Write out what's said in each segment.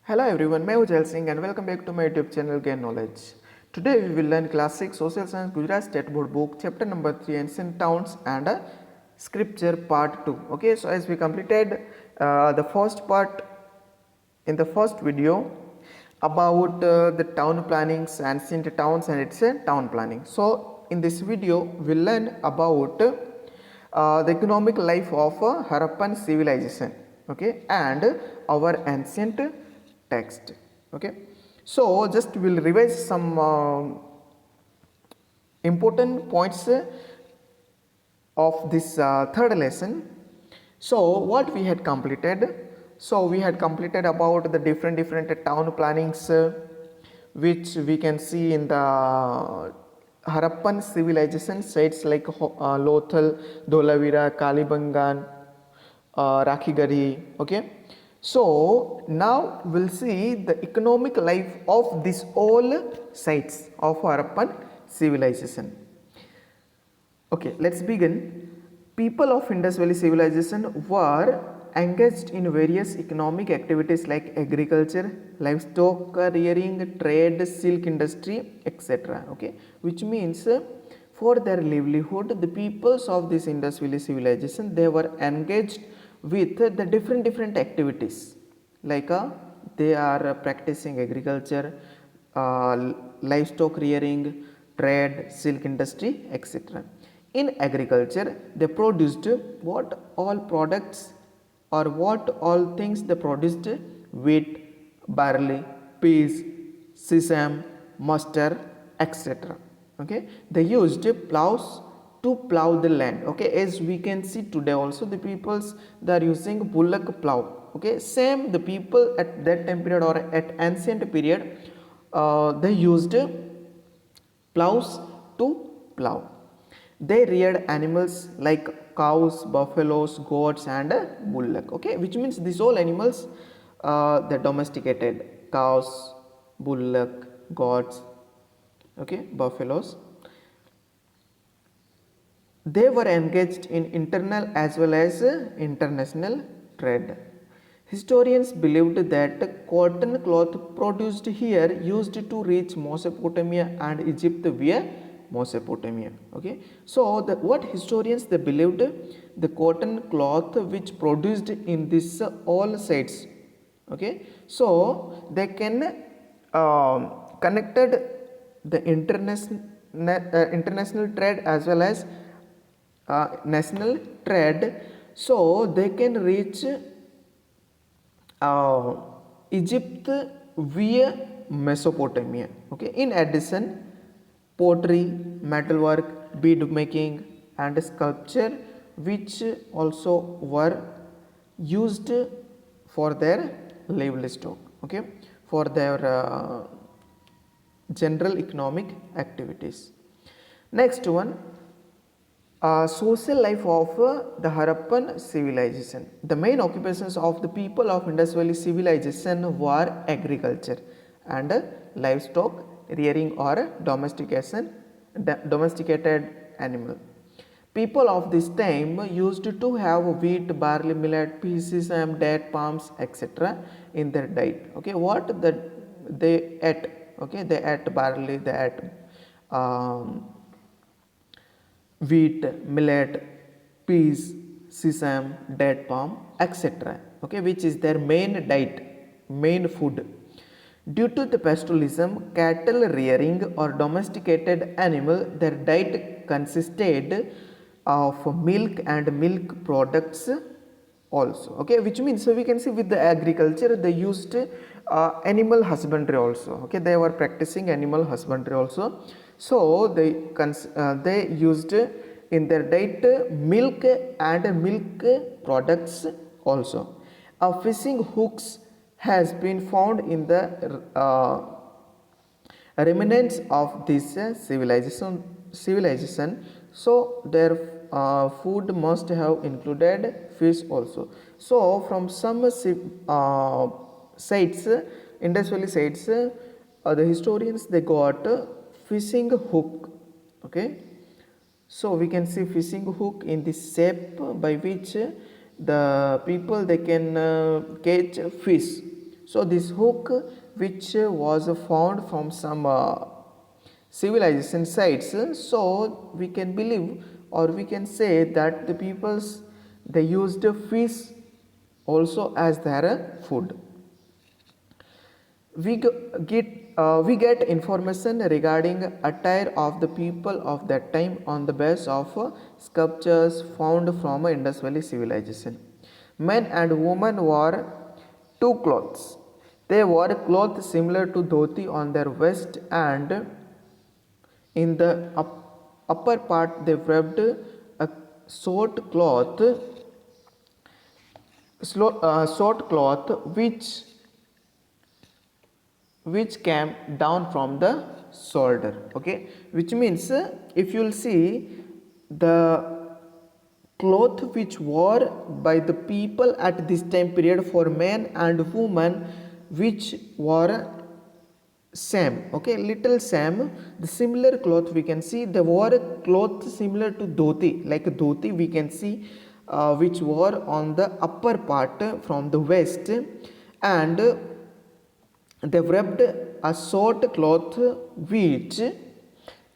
Hello everyone, मैं हूं gel Singh and welcome back to my YouTube channel Gain Knowledge. Today we will learn Class 6 Social Science Gujarat State Board book chapter number 3 Ancient Towns and Scripture part 2. Okay, so as we completed the first part in the first video about the town plannings, ancient towns and its town planning. So in this video we will learn about the economic life of Harappan civilization, okay, and our ancient text. Okay, so just we will revise some important points of this third lesson. So what we had completed, so we had completed about the different town plannings which we can see in the Harappan civilization sites like Lothal, Dholavira, Kalibangan, Rakhigari. Okay, so now we'll see the economic life of these all sites of Harappan civilization. Okay, let's begin. People of Indus Valley civilization were engaged in various economic activities like agriculture, livestock rearing, trade, silk industry, etc. Okay, which means for their livelihood, the peoples of this Indus Valley civilization, they were engaged with the different activities like they are practicing agriculture, livestock rearing, trade, silk industry, etc. In agriculture, they produced what all products or what all things they produced: wheat, barley, peas, sesame, mustard, etc. Okay, they used plows to plow the land. Okay, as we can see today also the peoples they are using bullock plow. Okay, same the people at that time period or at ancient period they used plows to plow. They reared animals like cows, buffaloes, goats and bullock. Okay, which means these all animals they domesticated: cows, bullock, goats, okay, buffaloes. They were engaged in internal as well as international trade. Historians believed that cotton cloth produced here used to reach Mesopotamia and Egypt via Mesopotamia. Okay, so what historians they believed, the cotton cloth which produced in this all sites. Okay, so they can connected the international trade as well as national trade, so they can reach Egypt via Mesopotamia. Okay, in addition, pottery, metalwork, bead making and sculpture which also were used for their livestock. Okay, for their general economic activities. Next one, social life of the Harappan civilization. The main occupations of the people of Indus Valley civilization were agriculture and livestock rearing or domesticated animal. People of this time used to have wheat, barley, millet, peas, sesame, date, palms, etc. in their diet. Okay, what they ate? Okay, they ate barley, they ate wheat, millet, peas, sesame, date palm, etc. Okay, which is their main diet, main food. Due to the pastoralism, cattle rearing or domesticated animal, their diet consisted of milk and milk products also. Okay, which means so we can see with the agriculture they used animal husbandry also. Okay, they were practicing animal husbandry also. So they used in their diet milk and milk products also. Fishing hooks has been found in the remnants of this civilization. So their food must have included fish also. So from some sites, Indus Valley sites, the historians they got fishing hook. Okay, so we can see fishing hook in this shape by which the people they can catch fish. So this hook, which was found from some civilization sites, so we can believe or we can say that the peoples, they used fish also as their food. We get information regarding attire of the people of that time on the basis of sculptures found from Indus Valley civilization. Men and women wore two clothes. They wore clothes similar to dhoti on their waist, and in the upper part they wrapped a short cloth, short cloth which came down from the shoulder. Okay, which means if you will see the cloth which wore by the people at this time period for men and women, which wore same, okay, little same, the similar cloth we can see, they wore a cloth similar to dhoti, like a dhoti we can see, which wore on the upper part from the waist, and they wrapped a short cloth which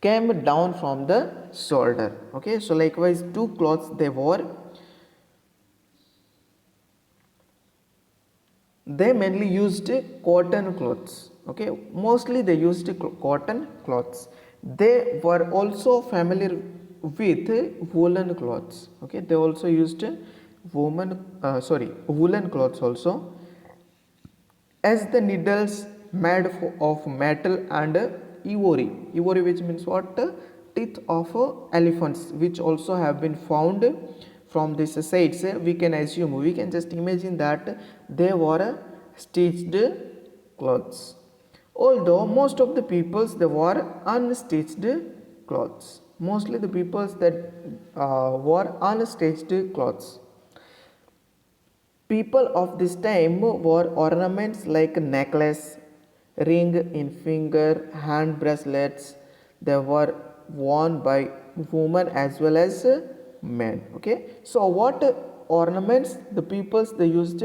came down from the shoulder. Okay, so likewise two cloths they wore. They mainly used cotton clothes. Okay, mostly they used cotton cloths. They were also familiar with woolen clothes. Okay, they also used woolen clothes also, as the needles made of metal and ivory, which means what, teeth of elephants, which also have been found from these sites. We can assume, we can just imagine that they were stitched clothes, although most of the peoples they wore unstitched clothes. Mostly the peoples that wore unstitched clothes. People of this time wore ornaments like necklace, ring in finger, hand bracelets. They were worn by women as well as men. Okay, so what ornaments the peoples they used?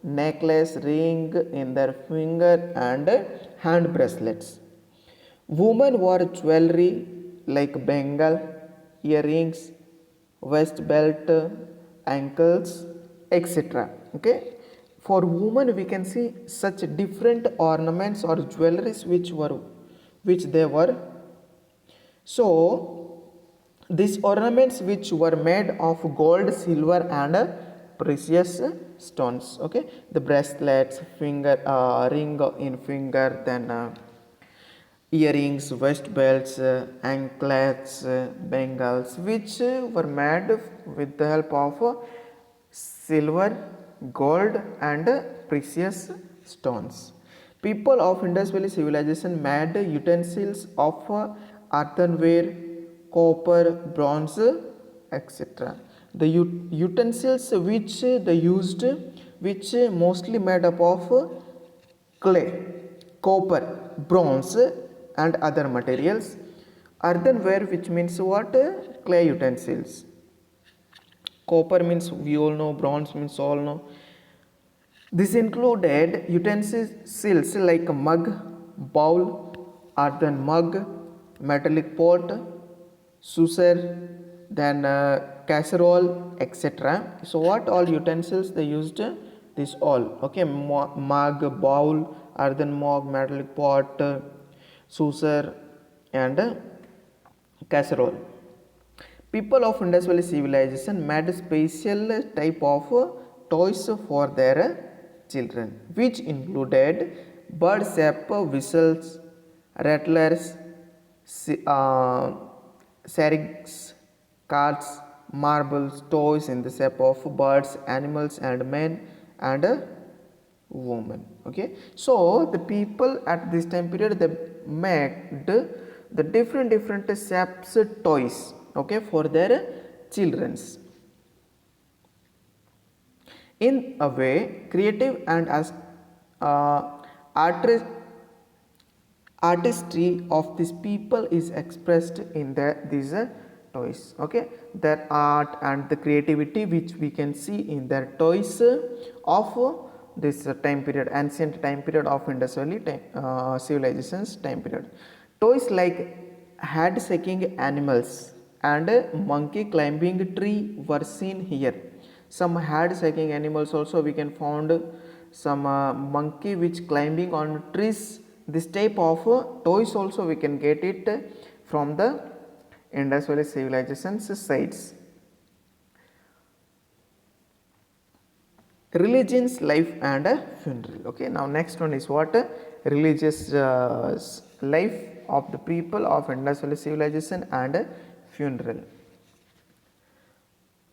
Necklace, ring in their finger, and hand bracelets. Women wore jewelry like bangle, earrings, waist belt, ankles, etc. Okay, for women we can see such different ornaments or jewelries which they were. So these ornaments which were made of gold, silver, and precious stones. Okay, the bracelets, finger ring in finger, then earrings, waist belts, anklets, bangles, which were made with the help of silver, gold, and precious stones. People of Indus Valley civilization made utensils of earthenware, copper, bronze, etc. The utensils which they used, which mostly made up of clay, copper, bronze, and other materials. Earthenware, which means what? Clay utensils. Copper means we all know, bronze means all know. This included utensils like a mug, bowl, earthen mug, metallic pot, saucer, then casserole, etc. So what all utensils they used? This all. Okay, mug, bowl, earthen mug, metallic pot, saucer, and casserole. People of Indus Valley civilization made a special type of toys for their children, which included bird-shaped whistles, rattlers, sarings, cards, marbles, toys in the shape of birds, animals, and men and women. Okay, so the people at this time period they made the different shapes toys, okay, for their childrens. In a way, creative and artistry of these people is expressed in these toys. Okay, their art and the creativity which we can see in their toys of this time period, ancient time period of Indus Valley civilizations time period. Toys like head shaking animals and monkey climbing tree were seen here. Some head shaking animals also we can found, some monkey which climbing on trees. This type of toys also we can get it from the Indus Valley civilizations sites. Religion's life and funeral. Okay, now next one is what? Religious life of the people of Indus Valley civilization and funeral.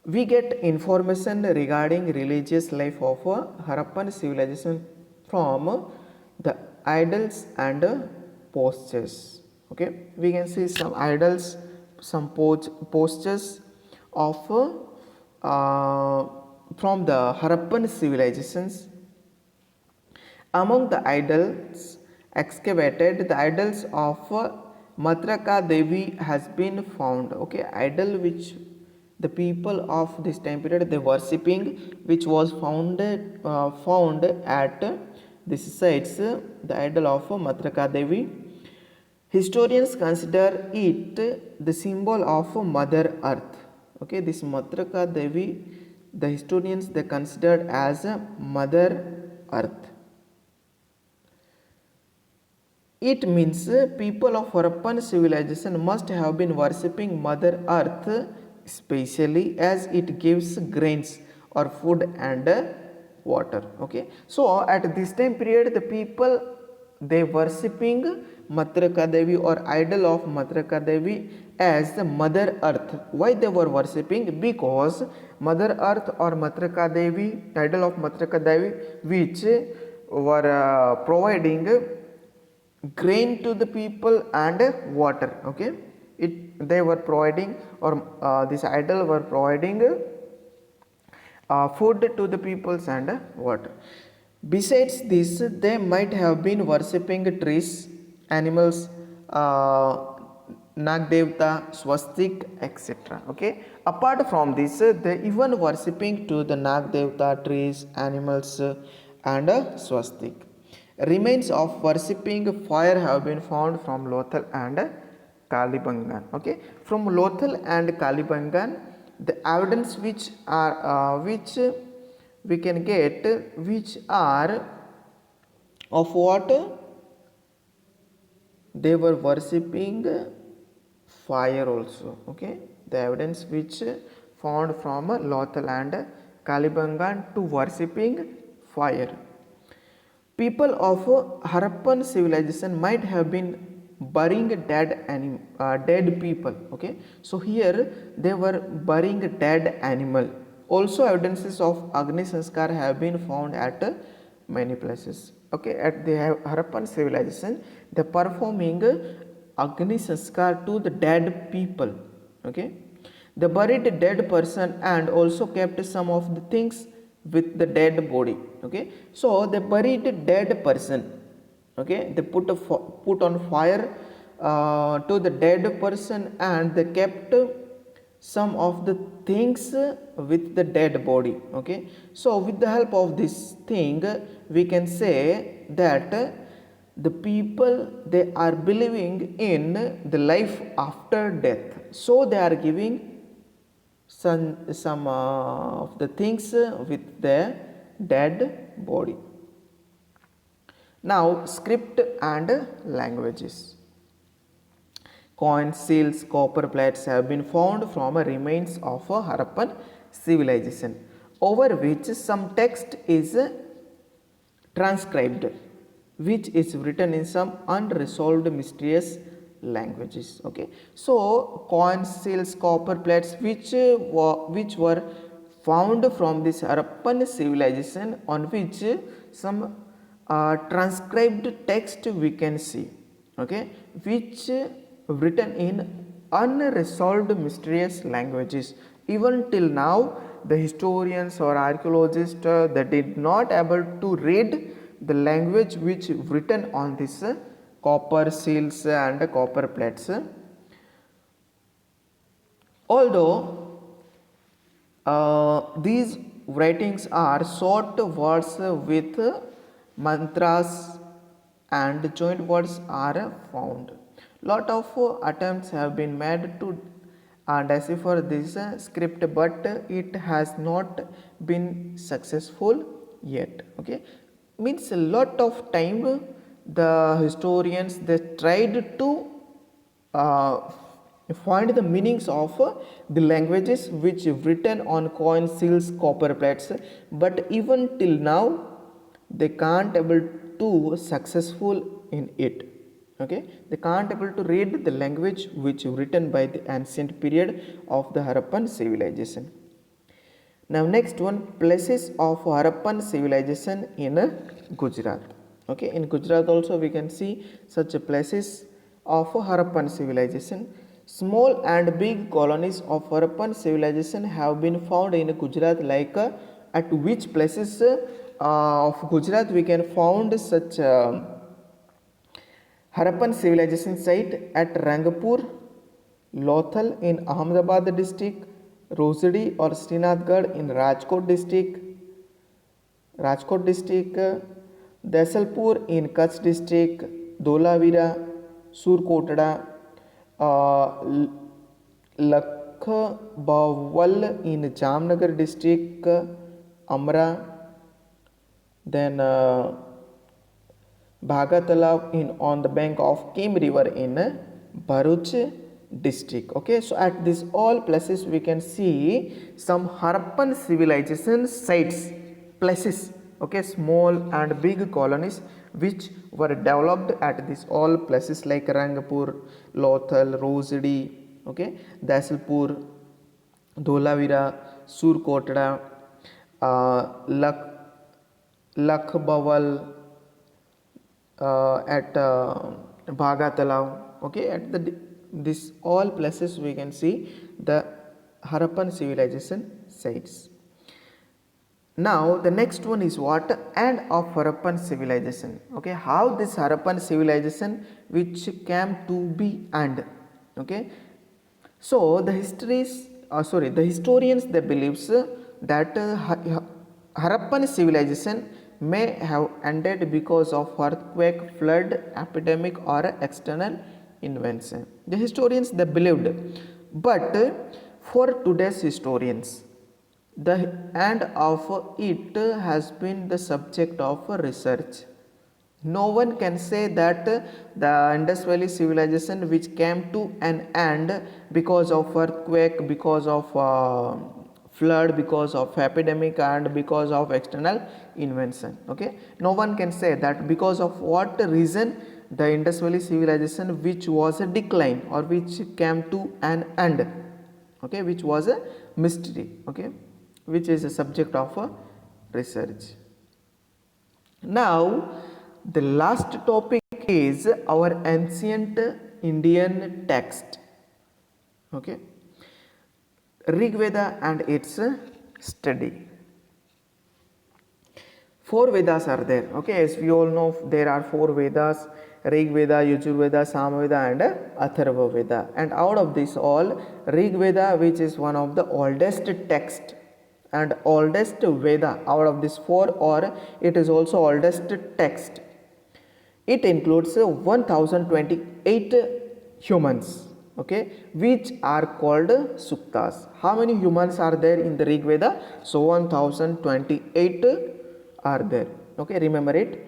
We get information regarding religious life of Harappan civilization from the idols and postures. Okay, we can see some idols, some postures of from the Harappan civilizations. Among the idols excavated, the idols of Madraka Devi has been found. Okay, idol which the people of this time period they worshipping, which was found at this sites, the idol of Madraka Devi. Historians consider it the symbol of Mother Earth. Okay, this Madraka Devi, the historians they considered as Mother Earth. It means people of Harappan civilization must have been worshipping Mother Earth, especially as it gives grains or food and water. Okay, so at this time period the people they worshipping Madraka Devi or idol of Madraka Devi as the Mother Earth. Why they were worshipping? Because Mother Earth or Madraka Devi, idol of Madraka Devi, which were providing grain to the people and water. Okay, they were providing, or this idol were providing food to the peoples and water. Besides this, they might have been worshipping trees, animals, Nagdevta, Swastik, etc. Okay. Apart from this, they even worshipping to the Nagdevta, trees, animals, and Swastik. Remains of worshipping fire have been found from Lothal and Kalibangan. Okay, from Lothal and Kalibangan, the evidence which are which we can get, which are of what? They were worshipping fire also. Okay, the evidence which found from Lothal and Kalibangan to worshipping fire. People of Harappan civilization might have been burying dead people. Okay, so here they were burying dead animal. Also evidences of Agni Sanskar have been found at many places. Okay, at the Harappan civilization they performing Agni Sanskar to the dead people. Okay, they buried a dead person and also kept some of the things with the dead body. Okay, so they buried a dead person. Okay, they put on fire to the dead person and they kept some of the things with the dead body. Okay, so with the help of this thing we can say that the people they are believing in the life after death, so they are giving some of the things with the dead body. Now script and languages. Coins, seals, copper plates have been found from remains of a Harappan civilization, over which some text is transcribed, which is written in some unresolved mysterious languages. Okay, so coins, seals, copper plates which were found from this Harappan civilization, on which some transcribed text we can see. Okay, which written in unresolved mysterious languages. Even till now the historians or archaeologists they did not able to read the language which written on this copper seals and copper plates. Although these writings are short words with mantras and joint words are found. Lot of attempts have been made to decipher this script, but it has not been successful yet. Okay, means a lot of time the historians they tried to uh, find the meanings of the languages which written on coins, seals, copper plates, but even till now they can't able to successful in it. Okay, they can't able to read the language which written by the ancient period of the Harappan civilization. Now next one, places of Harappan civilization in Gujarat. Okay, in Gujarat also we can see such places of Harappan civilization. Small and big colonies of Harappan civilization have been found in Gujarat, like at which places of Gujarat we can found such Harappan civilization site at Rangpur, Lothal in Ahmedabad district, Rosadi or Srinathgarh in Rajkot district, Desalpur in Kutch district, Dholavira, Surkotda, Lakhbawal in Jamnagar district, Amra, then Bhagatalav in on the bank of Kim river in Bharuch district. Okay, so at these all places we can see some Harappan civilization sites, places. Okay, small and big colonies which were developed at these all places like Rangpur, Lothal, Rosadi, okay, Dasalpur, Dholavira, Surkotda, Lakhbawal, at Bhagatalav. Okay, at this all places we can see the Harappan civilization sites. Now the next one is what? End of Harappan civilization. Okay, how this Harappan civilization which came to be end. Okay, so the historians they believes that Harappan civilization may have ended because of earthquake, flood, epidemic or external invention. The historians they believed, but for today's historians the end of it has been the subject of research. No one can say that the Indus Valley civilization which came to an end because of earthquake, because of flood, because of epidemic and because of external invention. Okay, no one can say that because of what reason the Indus Valley civilization which was a decline or which came to an end. Okay, which was a mystery. Okay, which is a subject of research. Now the last topic is our ancient Indian text. Okay, Rigveda and its study. 4 Vedas are there. Okay, as we all know there are 4 Vedas: Rigveda, Yajurveda, Samaveda and Atharva Veda. And out of this all, Rigveda, which is one of the oldest text and oldest Veda out of this 4, or it is also oldest text. It includes 1028 humans, okay, which are called suktas. How many humans are there in the Rigveda? So 1028 are there. Okay, remember it.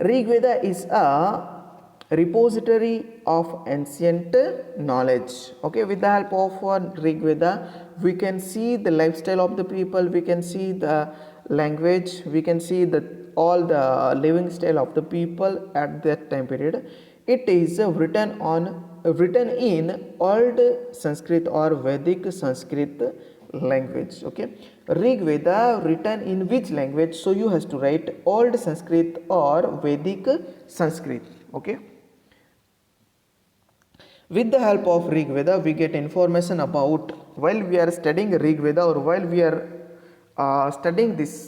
Rigveda is a repository of ancient knowledge. Okay, with the help of Rigveda we can see the lifestyle of the people, we can see the language, we can see all the living style of the people at that time period. It is written in old Sanskrit or Vedic Sanskrit language. Okay, Rigveda written in which language? So you have to write old Sanskrit or Vedic Sanskrit. Okay, with the help of Rigveda we get information about, while we are studying Rigveda or while we are studying this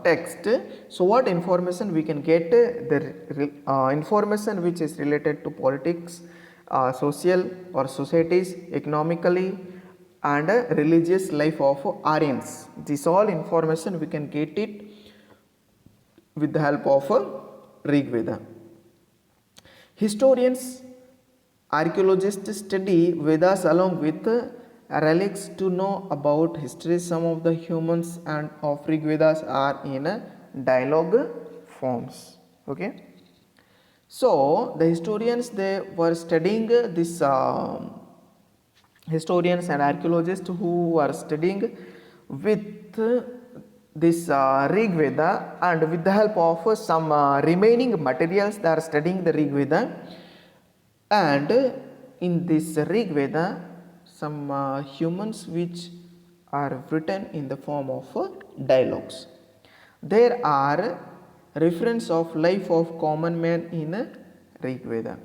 text, so what information we can get? The information which is related to politics, social or societies, economically and religious life of Aryans. This all information we can get it with the help of Rigveda. Historians, archaeologists study Vedas along with relics to know about history. Some of the humans and of Rigvedas are in dialogue forms. Okay. So the historians, they were studying this historians and archaeologists who were studying with this Rigveda, and with the help of some remaining materials they are studying the Rigveda, and in this Rigveda some humans which are written in the form of dialogues. There are reference of life of common man in Rigveda.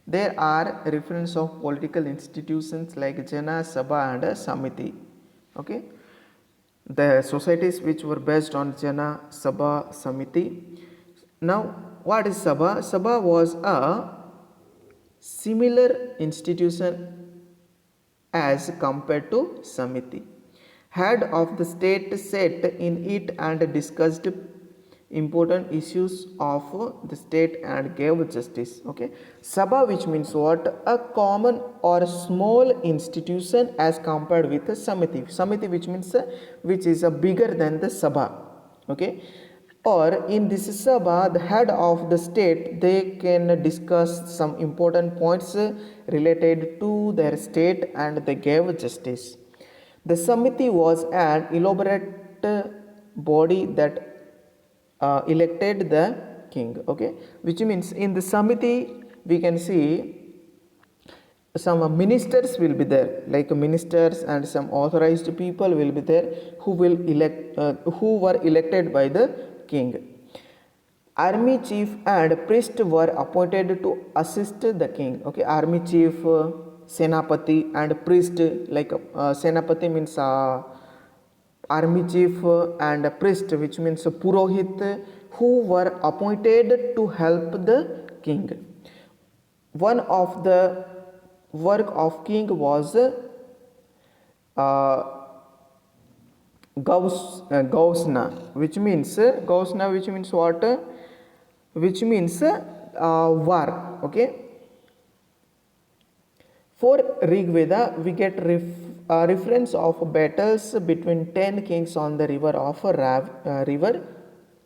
There are reference of political institutions like Jana, Sabha and Samiti. Okay, the societies which were based on Jana, Sabha, Samiti. Now, what is Sabha? Sabha was a similar institution as compared to Samiti. Head of the state sat in it and discussed important issues of the state and gave justice. Okay, Sabha, which means what? A common or small institution as compared with Samiti. Samiti, which means which is bigger than the Sabha. Okay, or in this Sabha, the head of the state, they can discuss some important points related to their state and they gave justice. The Samiti was an elaborate body that elected the king. Okay, which means in the Samiti we can see some ministers will be there, like ministers and some authorized people will be there who will elect who were elected by the king. Army chief and priest were appointed to assist the king. Okay, army chief, senapati and priest, like senapati means army chief and priest, which means purohit, who were appointed to help the king. One of the work of king was Gausna, which means what? Which means war. Okay. For Rigveda, we get reference of battles between 10 kings on the river of river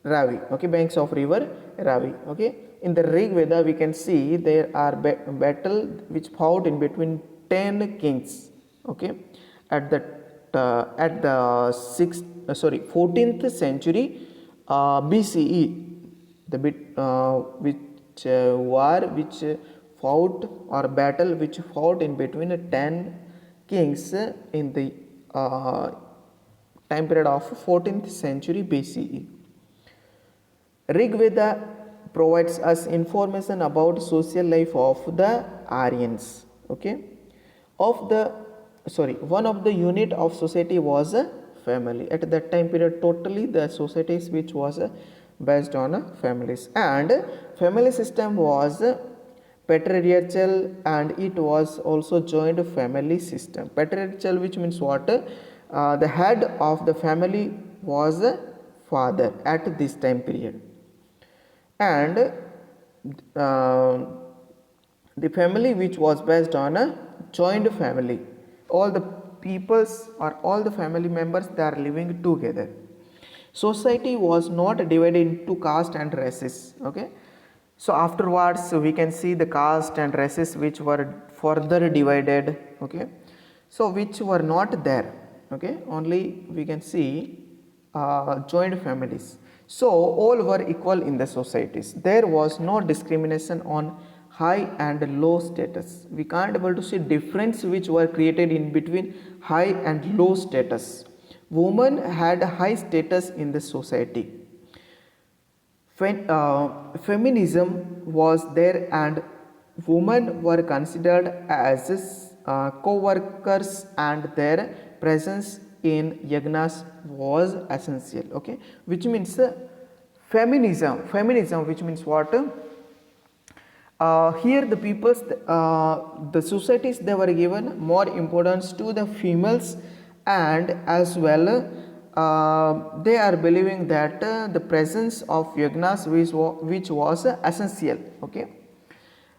Ravi. Okay, banks of river Ravi. Okay, in the Rigveda we can see there are battle which fought in between 10 kings. Okay, at the 14th century BCE, the war which fought or battle which fought in between 10 kings in the time period of 14th century BCE. Rigveda provides us information about social life of the Aryans. Okay, one of the unit of society was a family. At that time period, totally the societies which was based on families, and family system was patriarchal and it was also joint family system. Patriarchal, which means what? The head of the family was a father at this time period, and the family which was based on a joint family. All the peoples or all the family members, they are living together. Society was not divided into caste and races. Okay, so afterwards we can see the caste and races which were further divided. Okay, so which were not there. Okay, only we can see joint families. So all were equal in the societies. There was no discrimination on high and low status. We can't able to see difference which were created in between high and low status. Women had high status in the society. Feminism was there and women were considered as co-workers and their presence in yagnas was essential. Okay, which means feminism which means what? Here the peoples, the societies, they were given more importance to the females, and as well they are believing that the presence of yagnas which was essential, okay,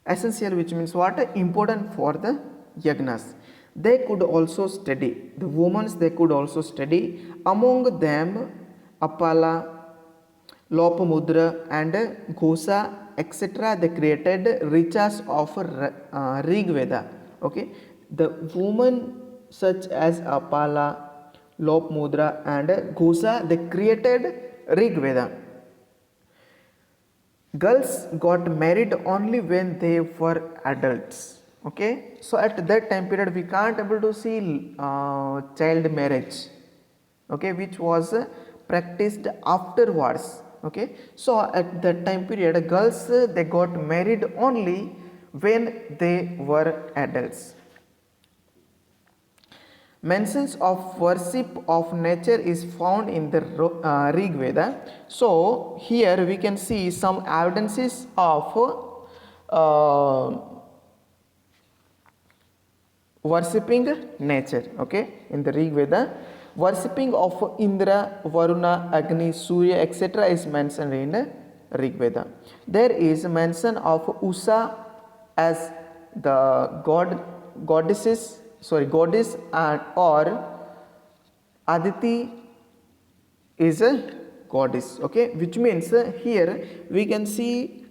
essential, which means what, important for the yagnas. They could also study, the women, they could also study, among them Apala, Lopamudra and Ghosa, etc. They created riches of Rigveda. Okay, the women such as Apala, Lopamudra and Ghosa, they created Rigveda. Girls got married only when they were adults. Okay, so at that time period we can't able to see child marriage, okay, which was practiced afterwards. Okay, so at that time period girls they got married only when they were adults. Mentions of worship of nature is found in the Rigveda. So here we can see some evidences of worshipping nature. Okay, in the Rigveda, worshipping of Indra, Varuna, Agni, Surya, etc. is mentioned in Rigveda. There is mention of Usha as the goddess and or Aditi is a goddess. Okay, which means here we can see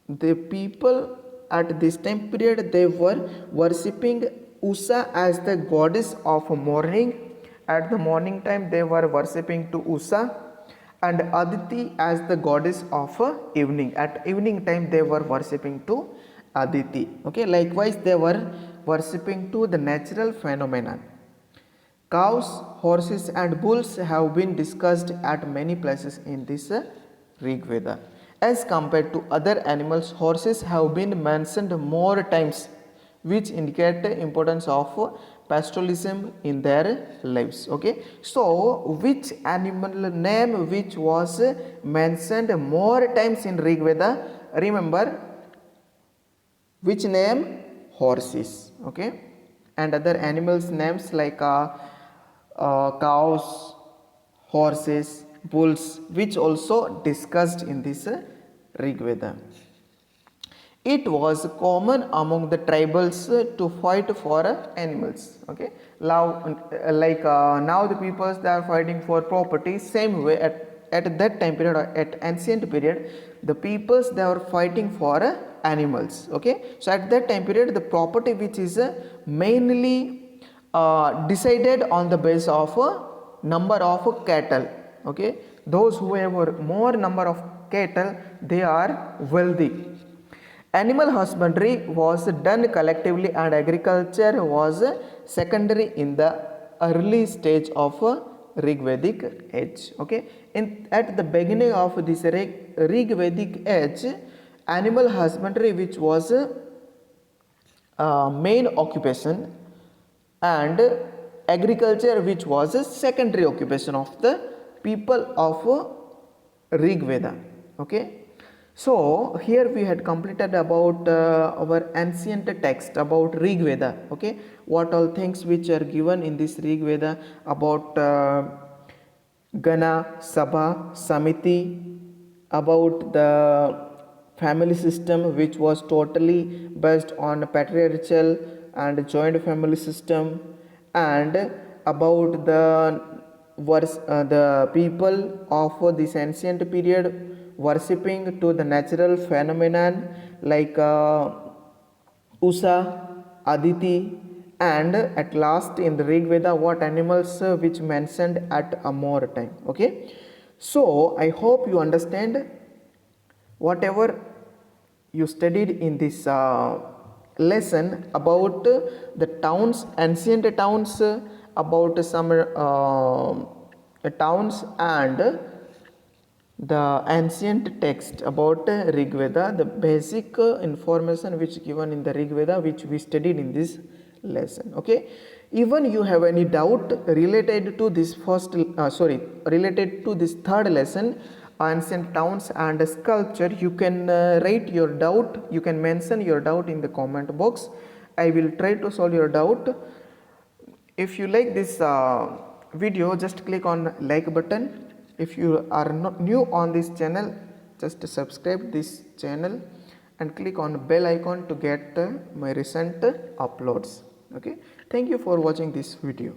the people at this time period they were worshipping Usha as the goddess of morning. At the morning time they were worshipping to Usha, and Aditi as the goddess of evening. At evening time they were worshipping to Aditi. Okay, likewise they were worshipping to the natural phenomenon. Cows, horses and bulls have been discussed at many places in this Rigveda. As compared to other animals, horses have been mentioned more times, which indicate the importance of pastoralism in their lives. Okay, so which animal name which was mentioned more times in Rigveda? Remember, which name? Horses. Okay, and other animals names like cows, horses, bulls, which also discussed in this Rigveda. It was common among the tribals to fight for animals. Okay, now now the peoples they are fighting for property. Same way at that time period or at ancient period, the peoples they were fighting for animals. Okay, so at that time period the property which is mainly decided on the basis of number of cattle. Okay, those who have more number of cattle they are wealthy. Animal husbandry was done collectively and agriculture was secondary in the early stage of Rigvedic age. Okay, at the beginning of this Rigvedic age, animal husbandry which was main occupation and agriculture which was a secondary occupation of the people of Rigveda. Okay, so here we had completed about our ancient text about Rigveda. Okay, what all things which are given in this Rigveda about Gana, Sabah, Samiti, about the family system which was totally based on patriarchal and joint family system, and about the people of this ancient period worshipping to the natural phenomenon like Usha, Aditi, and at last in the Rigveda what animals which mentioned at a more time. Okay, so I hope you understand whatever you studied in this lesson about the towns, ancient towns, about some towns and the ancient text about Rigveda, the basic information which given in the Rigveda which we studied in this lesson. Okay, even you have any doubt related to this related to this third lesson, ancient towns and sculpture, you can write your doubt, you can mention your doubt in the comment box. I will try to solve your doubt. If you like this video, just click on like button. If you are not new on this channel, just subscribe this channel and click on bell icon to get my recent uploads. Okay, thank you for watching this video.